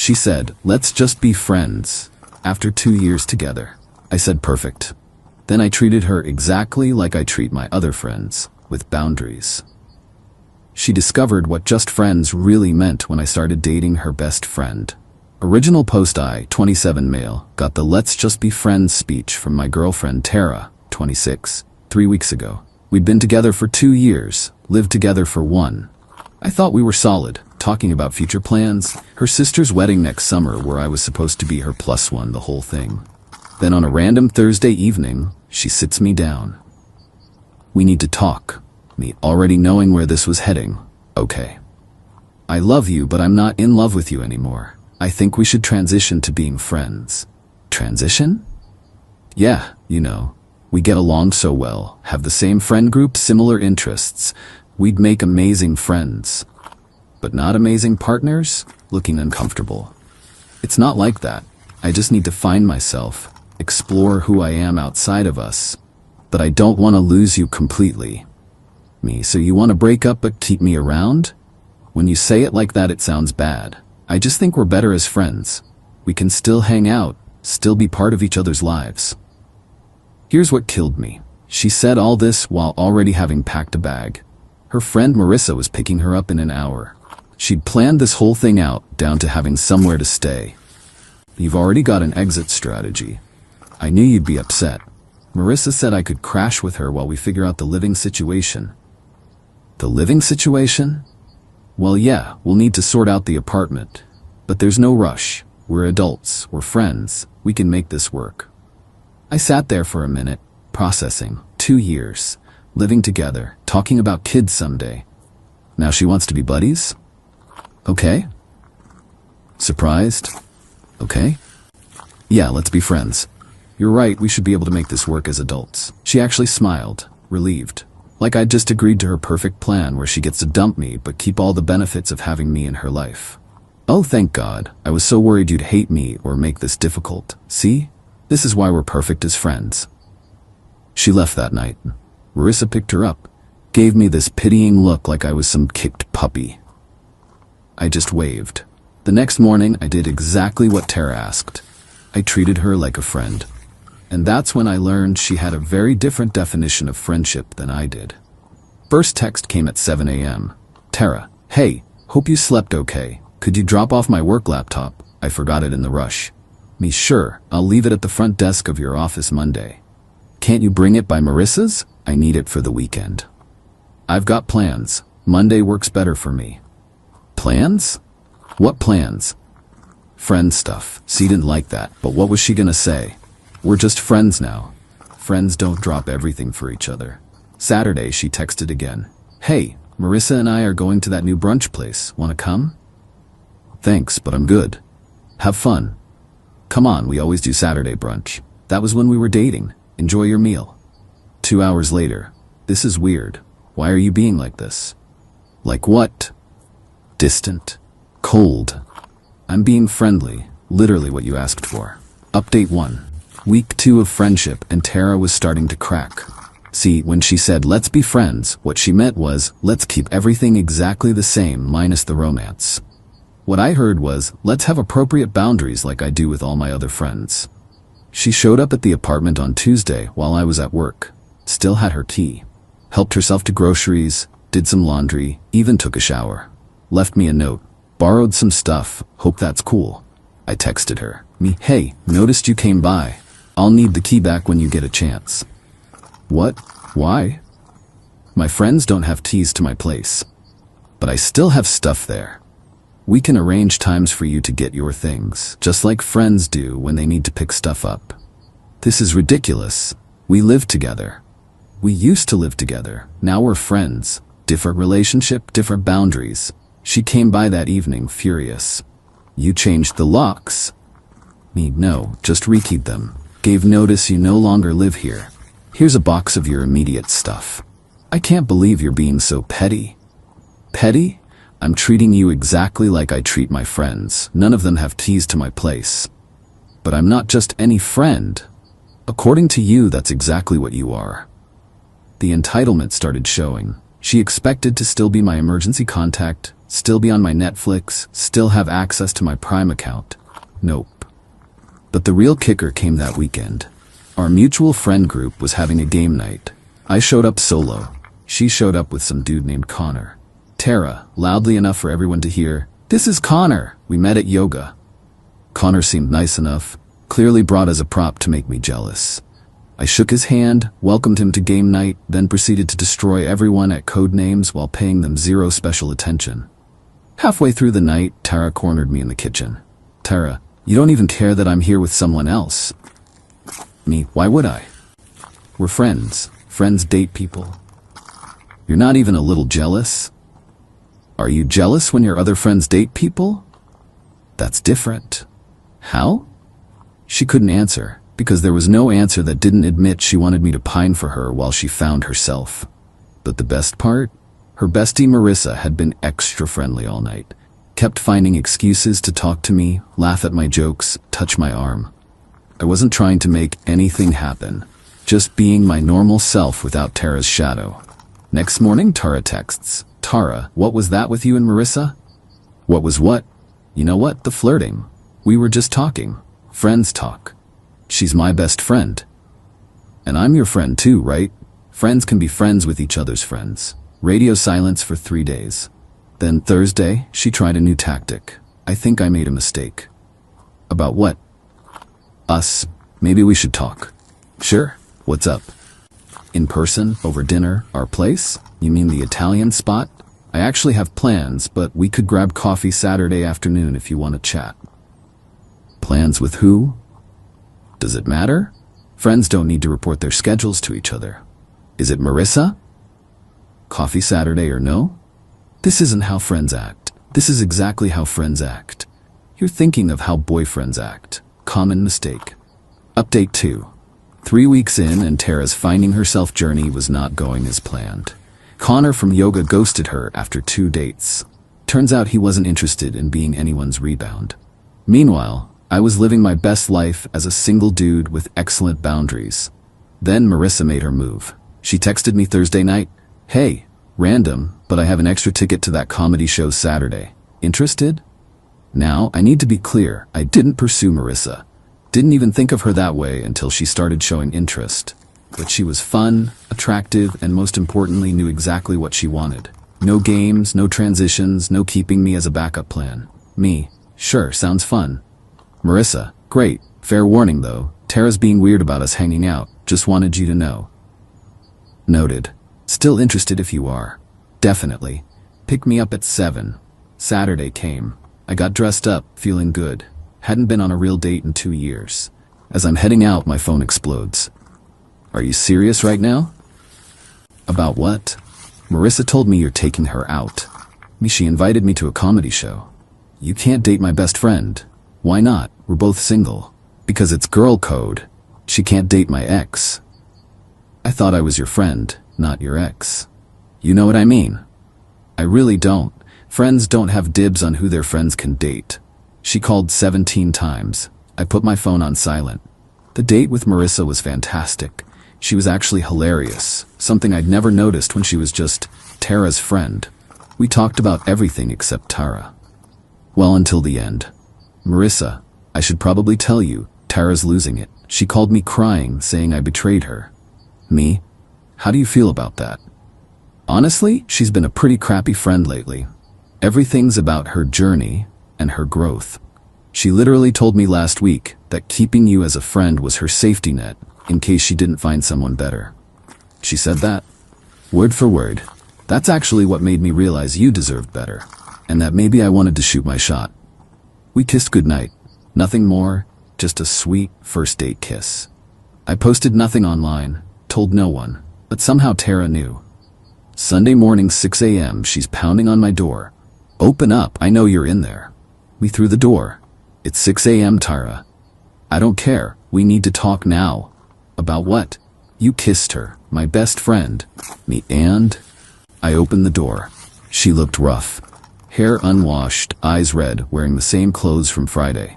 She said, let's just be friends. After 2 years together. I said perfect. Then I treated her exactly like I treat my other friends, with boundaries. She discovered what just friends really meant when I started dating her best friend. Original post I, 27 male, got the let's just be friends speech from my girlfriend Tara, 26, 3 weeks ago. We'd been together for 2 years, lived together for 1. I thought we were solid, talking about future plans, her sister's wedding next summer where I was supposed to be her +1, the whole thing. Then on a random Thursday evening, she sits me down. We need to talk. Me already knowing where this was heading. Okay. I love you, but I'm not in love with you anymore. I think we should transition to being friends. Transition? Yeah, you know. We get along so well, have the same friend group, similar interests. We'd make amazing friends. But not amazing partners? Looking uncomfortable. It's not like that. I just need to find myself, explore who I am outside of us. But I don't want to lose you completely. Me, so you want to break up but keep me around? When you say it like that, it sounds bad. I just think we're better as friends. We can still hang out, still be part of each other's lives. Here's what killed me. She said all this while already having packed a bag. Her friend Marissa was picking her up in an hour. She'd planned this whole thing out, down to having somewhere to stay. You've already got an exit strategy. I knew you'd be upset. Marissa said I could crash with her while we figure out the living situation. The living situation? Well, yeah, we'll need to sort out the apartment. But there's no rush. We're adults, we're friends, we can make this work. I sat there for a minute, processing. 2 years, living together, talking about kids someday. Now she wants to be buddies? Okay. Surprised? Okay. Yeah, let's be friends. You're right, we should be able to make this work as adults. She actually smiled, relieved. Like I'd just agreed to her perfect plan where she gets to dump me but keep all the benefits of having me in her life. Oh, thank God. I was so worried you'd hate me or make this difficult. See? This is why we're perfect as friends. She left that night. Marissa picked her up, gave me this pitying look like I was some kicked puppy. I just waved. The next morning, I did exactly what Tara asked. I treated her like a friend. And that's when I learned she had a very different definition of friendship than I did. First text came at 7 a.m. Tara, hey, hope you slept okay. Could you drop off my work laptop? I forgot it in the rush. Me, sure, I'll leave it at the front desk of your office Monday. Can't you bring it by Marissa's? I need it for the weekend. I've got plans. Monday works better for me. Plans? What plans? Friend stuff. She didn't like that, but what was she gonna say? We're just friends now. Friends don't drop everything for each other. Saturday, she texted again. Hey, Marissa and I are going to that new brunch place. Wanna come? Thanks, but I'm good. Have fun. Come on, we always do Saturday brunch. That was when we were dating. Enjoy your meal. 2 hours later. This is weird. Why are you being like this? Like what? Distant. Cold. I'm being friendly. Literally what you asked for. Update 1. Week 2 of friendship, and Tara was starting to crack. See, when she said let's be friends, what she meant was let's keep everything exactly the same minus the romance. What I heard was let's have appropriate boundaries like I do with all my other friends. She showed up at the apartment on Tuesday while I was at work. Still had her tea. Helped herself to groceries, did some laundry, even took a shower. Left me a note. Borrowed some stuff, hope that's cool. I texted her. Me, hey, noticed you came by. I'll need the key back when you get a chance. What? Why? My friends don't have keys to my place. But I still have stuff there. We can arrange times for you to get your things, just like friends do when they need to pick stuff up. This is ridiculous. We live together. We used to live together. Now we're friends. Different relationship, different boundaries. She came by that evening furious. You changed the locks? Me, no, just rekeyed them. Gave notice you no longer live here. Here's a box of your immediate stuff. I can't believe you're being so petty. Petty? I'm treating you exactly like I treat my friends. None of them have keys to my place. But I'm not just any friend. According to you, that's exactly what you are. The entitlement started showing. She expected to still be my emergency contact, Still be on my Netflix, still have access to my Prime account. Nope. But the real kicker came that weekend. Our mutual friend group was having a game night. I showed up solo. She showed up with some dude named Connor. Tara, loudly enough for everyone to hear, "This is Connor. We met at yoga." Connor seemed nice enough, clearly brought as a prop to make me jealous. I shook his hand, welcomed him to game night, then proceeded to destroy everyone at Codenames while paying them zero special attention. Halfway through the night, Tara cornered me in the kitchen. "Tara, you don't even care that I'm here with someone else." Me, why would I? We're friends. Friends date people. You're not even a little jealous? Are you jealous when your other friends date people? That's different. How? She couldn't answer, because there was no answer that didn't admit she wanted me to pine for her while she found herself. But the best part? Her bestie Marissa had been extra friendly all night. Kept finding excuses to talk to me, laugh at my jokes, touch my arm. I wasn't trying to make anything happen, just being my normal self without Tara's shadow. Next morning, Tara texts, "Tara, what was that with you and Marissa?" What was what? You know what? The flirting. We were just talking. Friends talk. She's my best friend. And I'm your friend too, right? Friends can be friends with each other's friends. Radio silence for 3 days. Then Thursday, she tried a new tactic. I think I made a mistake. About what? Us. Maybe we should talk. Sure. What's up? In person, over dinner, our place? You mean the Italian spot? I actually have plans, but we could grab coffee Saturday afternoon if you want to chat. Plans with who? Does it matter? Friends don't need to report their schedules to each other. Is it Marissa? Coffee Saturday or no? This isn't how friends act. This is exactly how friends act. You're thinking of how boyfriends act. Common mistake. Update 2. 3 weeks in and Tara's finding herself journey was not going as planned. Connor from yoga ghosted her after 2 dates. Turns out he wasn't interested in being anyone's rebound. Meanwhile, I was living my best life as a single dude with excellent boundaries. Then Marissa made her move. She texted me Thursday night, "Hey, random, but I have an extra ticket to that comedy show Saturday. Interested?" Now, I need to be clear, I didn't pursue Marissa. Didn't even think of her that way until she started showing interest. But she was fun, attractive, and most importantly knew exactly what she wanted. No games, no transitions, no keeping me as a backup plan. Me, sure, sounds fun. Marissa, great. Fair warning though, Tara's being weird about us hanging out, just wanted you to know. Noted. Still interested if you are. Definitely. Pick me up at 7. Saturday came. I got dressed up, feeling good. Hadn't been on a real date in 2 years. As I'm heading out, my phone explodes. Are you serious right now? About what? Marissa told me you're taking her out. She invited me to a comedy show. You can't date my best friend. Why not? We're both single. Because it's girl code. She can't date my ex. I thought I was your friend, not your ex. You know what I mean? I really don't. Friends don't have dibs on who their friends can date. She called 17 times. I put my phone on silent. The date with Marissa was fantastic. She was actually hilarious, something I'd never noticed when she was just Tara's friend. We talked about everything except Tara. Well, until the end. Marissa, I should probably tell you, Tara's losing it. She called me crying, saying I betrayed her. Me? How do you feel about that? Honestly, she's been a pretty crappy friend lately. Everything's about her journey and her growth. She literally told me last week that keeping you as a friend was her safety net in case she didn't find someone better. She said that? Word for word. That's actually what made me realize you deserved better, and that maybe I wanted to shoot my shot. We kissed goodnight. Nothing more, just a sweet first date kiss. I posted nothing online, told no one, but somehow Tara knew. Sunday morning 6 a.m. she's pounding on my door. Open up, I know you're in there. We threw the door. It's 6 a.m. Tara. I don't care, we need to talk now. About what? You kissed her, my best friend. Me and? I opened the door. She looked rough. Hair unwashed, eyes red, wearing the same clothes from Friday.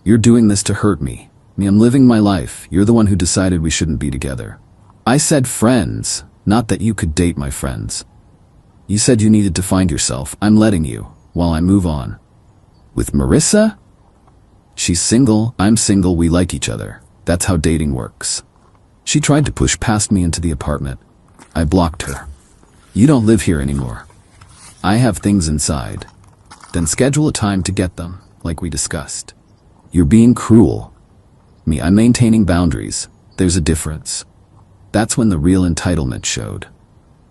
You're doing this to hurt me. I'm living my life. You're the one who decided we shouldn't be together. I said friends, not that you could date my friends. You said you needed to find yourself. I'm letting you, while I move on. With Marissa? She's single, I'm single, we like each other. That's how dating works. She tried to push past me into the apartment. I blocked her. You don't live here anymore. I have things inside. Then schedule a time to get them, like we discussed. You're being cruel. Me, I'm maintaining boundaries. There's a difference. That's when the real entitlement showed.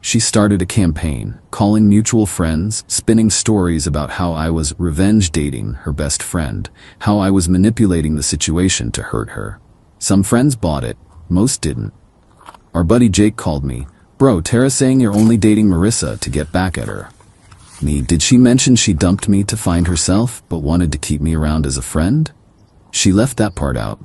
She started a campaign, calling mutual friends, spinning stories about how I was revenge dating her best friend, how I was manipulating the situation to hurt her. Some friends bought it, most didn't. Our buddy Jake called me. Bro, Tara's saying you're only dating Marissa to get back at her. Me, did she mention she dumped me to find herself, but wanted to keep me around as a friend? She left that part out.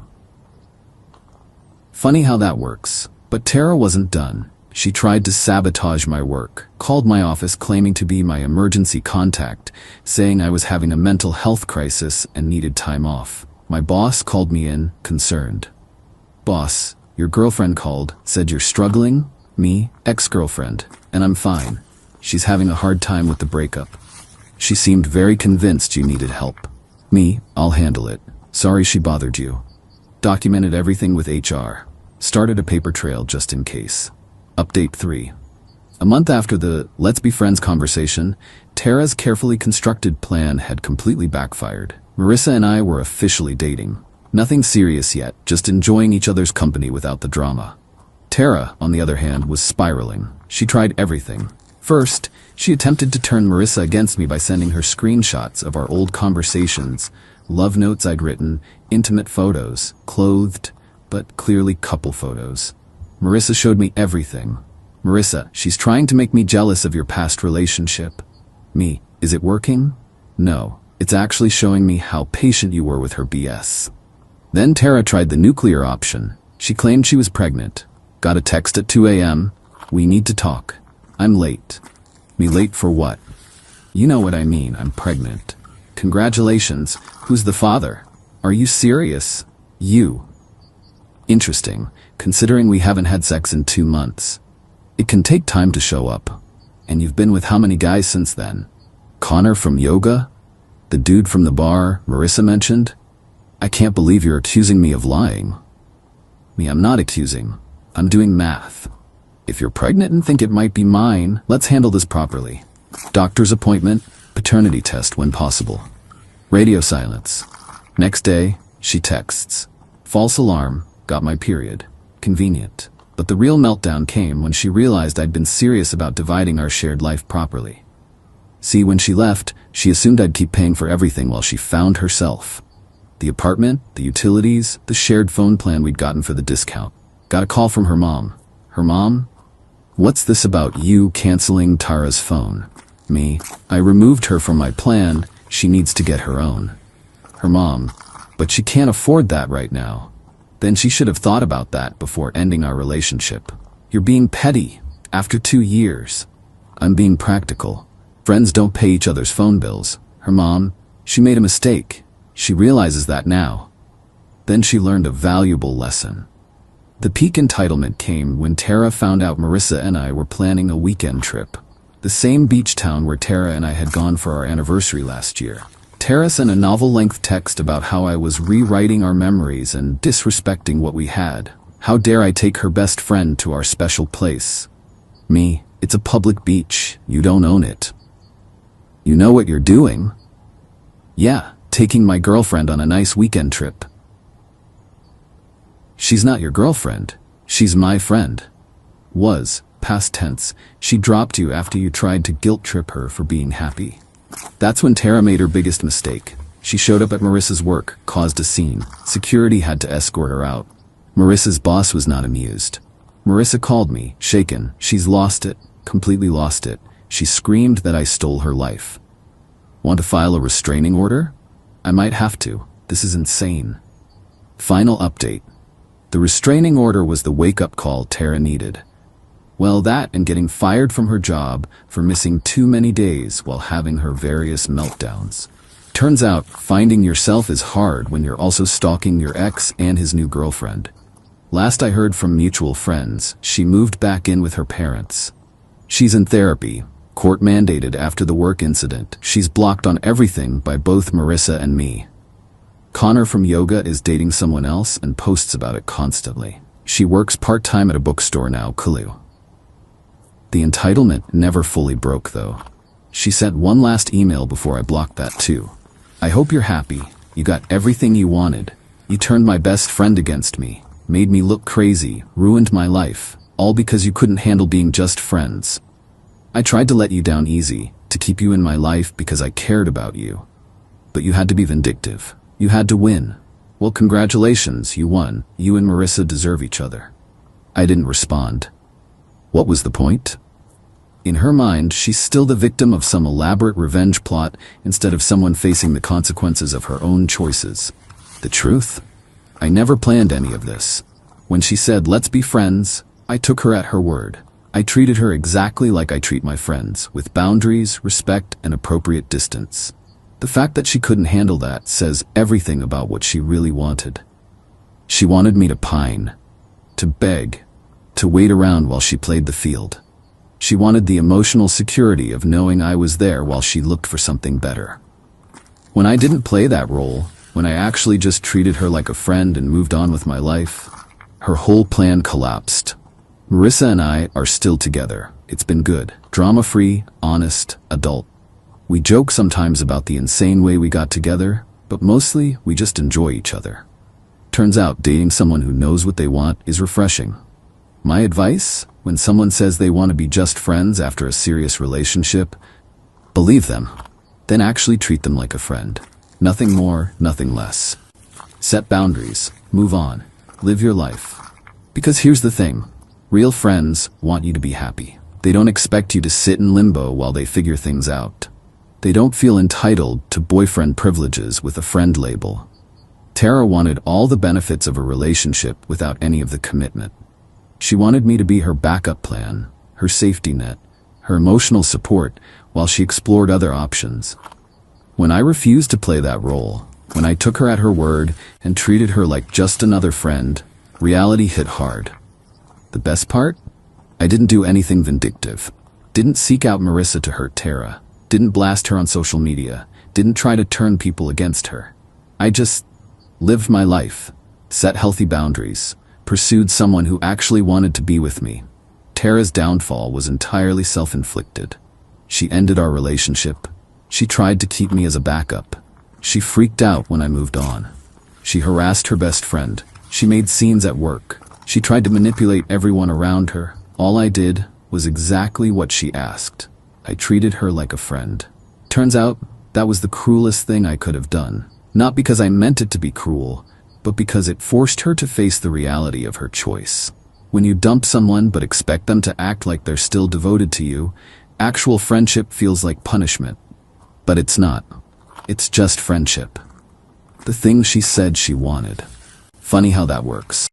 Funny how that works. But Tara wasn't done. She tried to sabotage my work, called my office claiming to be my emergency contact, saying I was having a mental health crisis and needed time off. My boss called me in, concerned. Boss, your girlfriend called, said you're struggling? Me, ex-girlfriend, and I'm fine. She's having a hard time with the breakup. She seemed very convinced you needed help. Me, I'll handle it. Sorry she bothered you. Documented everything with HR. Started a paper trail just in case. Update 3. A month after the let's be friends conversation, Tara's carefully constructed plan had completely backfired. Marissa and I were officially dating. Nothing serious yet, just enjoying each other's company without the drama. Tara, on the other hand, was spiraling. She tried everything. First, she attempted to turn Marissa against me by sending her screenshots of our old conversations, love notes I'd written, intimate photos, clothed, but clearly couple photos. Marissa showed me everything. Marissa, she's trying to make me jealous of your past relationship. Me, is it working? No, it's actually showing me how patient you were with her BS. Then Tara tried the nuclear option. She claimed she was pregnant. Got a text at 2 a.m. We need to talk. I'm late. Me, late for what? You know what I mean, I'm pregnant. Congratulations. Who's the father? Are you serious? You. Interesting, considering we haven't had sex in 2 months. It can take time to show up. And you've been with how many guys since then? Connor from yoga? The dude from the bar Marissa mentioned? I can't believe you're accusing me of lying. Me, I'm not accusing. I'm doing math. If you're pregnant and think it might be mine, let's handle this properly. Doctor's appointment, paternity test when possible. Radio silence. Next day, she texts. False alarm, got my period. Convenient. But the real meltdown came when she realized I'd been serious about dividing our shared life properly. See, when she left, she assumed I'd keep paying for everything while she found herself. The apartment, the utilities, the shared phone plan we'd gotten for the discount. Got a call from her mom. Her mom? What's this about you canceling Tara's phone? Me, I removed her from my plan. She needs to get her own. Her mom, but she can't afford that right now. Then she should have thought about that before ending our relationship. You're being petty. After 2 years. I'm being practical. Friends don't pay each other's phone bills. Her mom, she made a mistake. She realizes that now. Then she learned a valuable lesson. The peak entitlement came when Tara found out Marissa and I were planning a weekend trip. The same beach town where Tara and I had gone for our anniversary last year. Tara sent a novel-length text about how I was rewriting our memories and disrespecting what we had. How dare I take her best friend to our special place? Me, it's a public beach. You don't own it. You know what you're doing? Yeah, taking my girlfriend on a nice weekend trip. She's not your girlfriend. She's my friend. Was, past tense, she dropped you after you tried to guilt-trip her for being happy. That's when Tara made her biggest mistake. She showed up at Marissa's work, caused a scene. Security had to escort her out. Marissa's boss was not amused. Marissa called me, shaken. She's lost it, completely lost it. She screamed that I stole her life. Want to file a restraining order? I might have to. This is insane. Final update. The restraining order was the wake-up call Tara needed. Well, that and getting fired from her job for missing too many days while having her various meltdowns. Turns out, finding yourself is hard when you're also stalking your ex and his new girlfriend. Last I heard from mutual friends, she moved back in with her parents. She's in therapy, Court mandated after the work incident. She's blocked on everything by both Marissa and me. Connor from yoga is dating someone else and posts about it constantly. She works part-time at a bookstore now, Kalu. The entitlement never fully broke though. She sent one last email before I blocked that too. I hope you're happy. You got everything you wanted. You turned my best friend against me, made me look crazy, ruined my life, all because you couldn't handle being just friends. I tried to let you down easy, to keep you in my life because I cared about you. But you had to be vindictive. You had to win. Well, congratulations, you won. You and Marissa deserve each other. I didn't respond. What was the point? In her mind, she's still the victim of some elaborate revenge plot instead of someone facing the consequences of her own choices. The truth? I never planned any of this. When she said, let's be friends, I took her at her word. I treated her exactly like I treat my friends, with boundaries, respect, and appropriate distance. The fact that she couldn't handle that says everything about what she really wanted. She wanted me to pine, to beg, to wait around while she played the field. She wanted the emotional security of knowing I was there while she looked for something better. When I didn't play that role, when I actually just treated her like a friend and moved on with my life, her whole plan collapsed. Marissa and I are still together. It's been good. Drama-free, honest, adult. We joke sometimes about the insane way we got together, but mostly we just enjoy each other. Turns out dating someone who knows what they want is refreshing. My advice, when someone says they want to be just friends after a serious relationship, believe them. Then actually treat them like a friend. Nothing more, nothing less. Set boundaries. Move on. Live your life. Because here's the thing. Real friends want you to be happy. They don't expect you to sit in limbo while they figure things out. They don't feel entitled to boyfriend privileges with a friend label. Tara wanted all the benefits of a relationship without any of the commitment. She wanted me to be her backup plan, her safety net, her emotional support while she explored other options. When I refused to play that role, when I took her at her word and treated her like just another friend, reality hit hard. The best part? I didn't do anything vindictive. Didn't seek out Marissa to hurt Tara. Didn't blast her on social media. Didn't try to turn people against her. I just lived my life, set healthy boundaries, pursued someone who actually wanted to be with me. Tara's downfall was entirely self-inflicted. She ended our relationship. She tried to keep me as a backup. She freaked out when I moved on. She harassed her best friend. She made scenes at work. She tried to manipulate everyone around her. All I did was exactly what she asked. I treated her like a friend. Turns out, that was the cruelest thing I could have done. Not because I meant it to be cruel, but because it forced her to face the reality of her choice. When you dump someone but expect them to act like they're still devoted to you, actual friendship feels like punishment. But it's not. It's just friendship. The thing she said she wanted. Funny how that works.